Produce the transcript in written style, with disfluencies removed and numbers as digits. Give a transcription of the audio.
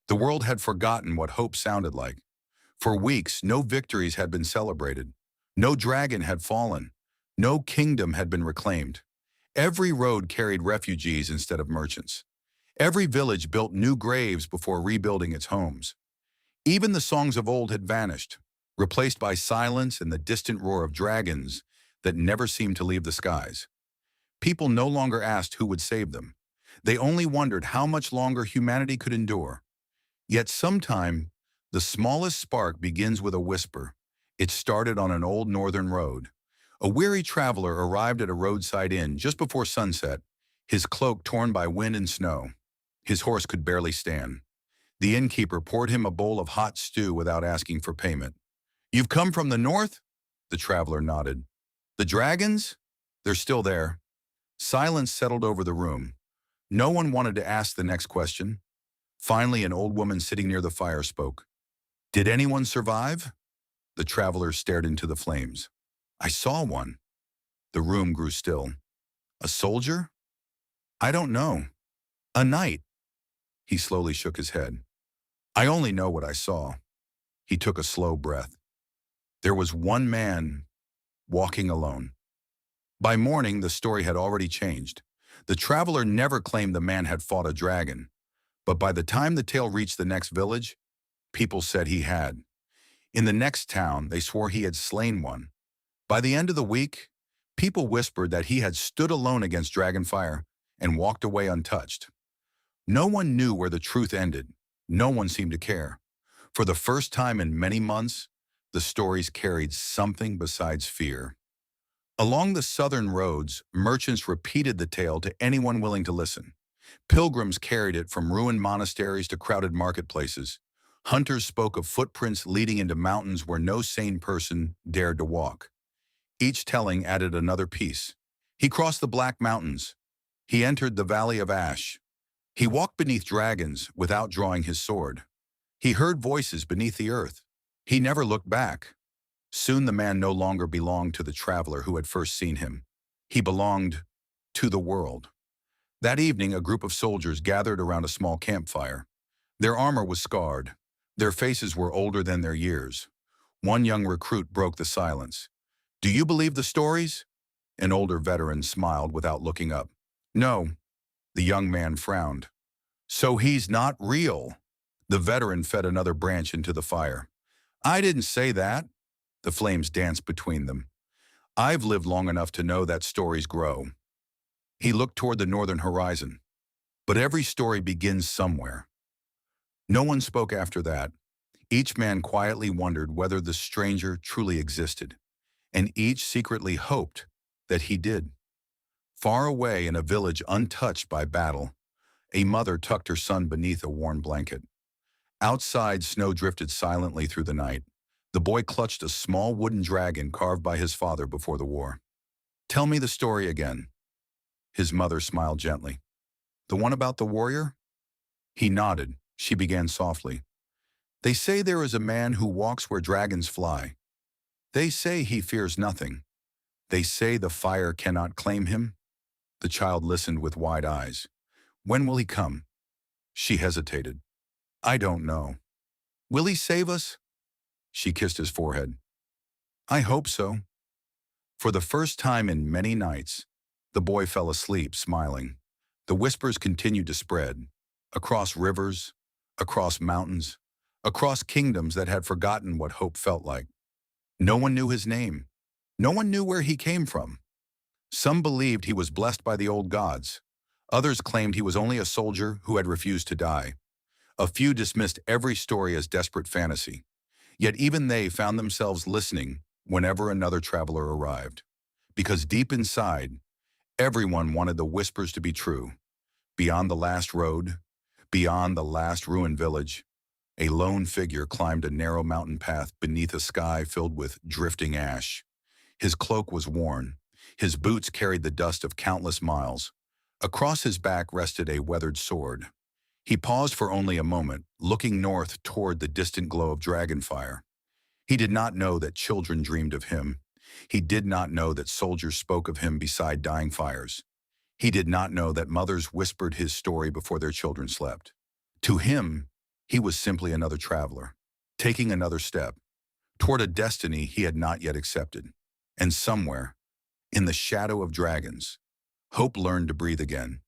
The world had forgotten what hope sounded like. For weeks, no victories had been celebrated. No dragon had fallen. No kingdom had been reclaimed. Every road carried refugees instead of merchants. Every village built new graves before rebuilding its homes. Even the songs of old had vanished, replaced by silence and the distant roar of dragons that never seemed to leave the skies. People no longer asked who would save them. They only wondered how much longer humanity could endure. Yet sometime, the smallest spark begins with a whisper. It started on an old northern road. A weary traveler arrived at a roadside inn just before sunset, his cloak torn by wind and snow. His horse could barely stand. The innkeeper poured him a bowl of hot stew without asking for payment. "You've come from the north?" The traveler nodded. "The dragons? They're still there." Silence settled over the room. No one wanted to ask the next question. Finally, an old woman sitting near the fire spoke. "Did anyone survive?" The traveler stared into the flames. "I saw one." The room grew still. "A soldier?" "I don't know." "A knight?" He slowly shook his head. "I only know what I saw." He took a slow breath. There was one man walking alone. By morning, the story had already changed. The traveler never claimed the man had fought a dragon, but by the time the tale reached the next village, people said he had. In the next town, they swore he had slain one. By the end of the week, people whispered that he had stood alone against dragonfire and walked away untouched. No one knew where the truth ended. No one seemed to care. For the first time in many months, the stories carried something besides fear. Along the southern roads, merchants repeated the tale to anyone willing to listen. Pilgrims carried it from ruined monasteries to crowded marketplaces. Hunters spoke of footprints leading into mountains where no sane person dared to walk. Each telling added another piece. He crossed the Black Mountains. He entered the Valley of Ash. He walked beneath dragons without drawing his sword. He heard voices beneath the earth. He never looked back. Soon the man no longer belonged to the traveler who had first seen him. He belonged to the world. That evening, a group of soldiers gathered around a small campfire. Their armor was scarred. Their faces were older than their years. One young recruit broke the silence. "Do you believe the stories?" An older veteran smiled without looking up. "No." The young man frowned. "So he's not real." The veteran fed another branch into the fire. "I didn't say that." The flames danced between them. "I've lived long enough to know that stories grow." He looked toward the northern horizon. But every story begins somewhere. No one spoke after that. Each man quietly wondered whether the stranger truly existed, and each secretly hoped that he did. Far away in a village untouched by battle, a mother tucked her son beneath a worn blanket. Outside, snow drifted silently through the night. The boy clutched a small wooden dragon carved by his father before the war. "Tell me the story again." His mother smiled gently. "The one about the warrior?" He nodded. She began softly. "They say there is a man who walks where dragons fly. They say he fears nothing. They say the fire cannot claim him." The child listened with wide eyes. "When will he come?" She hesitated. "I don't know." "Will he save us?" She kissed his forehead. "I hope so." For the first time in many nights, the boy fell asleep, smiling. The whispers continued to spread, across rivers, across mountains, across kingdoms that had forgotten what hope felt like. No one knew his name. No one knew where he came from. Some believed he was blessed by the old gods. Others claimed he was only a soldier who had refused to die. A few dismissed every story as desperate fantasy. Yet even they found themselves listening whenever another traveler arrived. Because deep inside, everyone wanted the whispers to be true. Beyond the last road, beyond the last ruined village, a lone figure climbed a narrow mountain path beneath a sky filled with drifting ash. His cloak was worn. His boots carried the dust of countless miles. Across his back rested a weathered sword. He paused for only a moment, looking north toward the distant glow of dragonfire. He did not know that children dreamed of him. He did not know that soldiers spoke of him beside dying fires. He did not know that mothers whispered his story before their children slept. To him, He was simply another traveler, taking another step toward a destiny he had not yet accepted. And somewhere, in the shadow of dragons, hope learned to breathe again.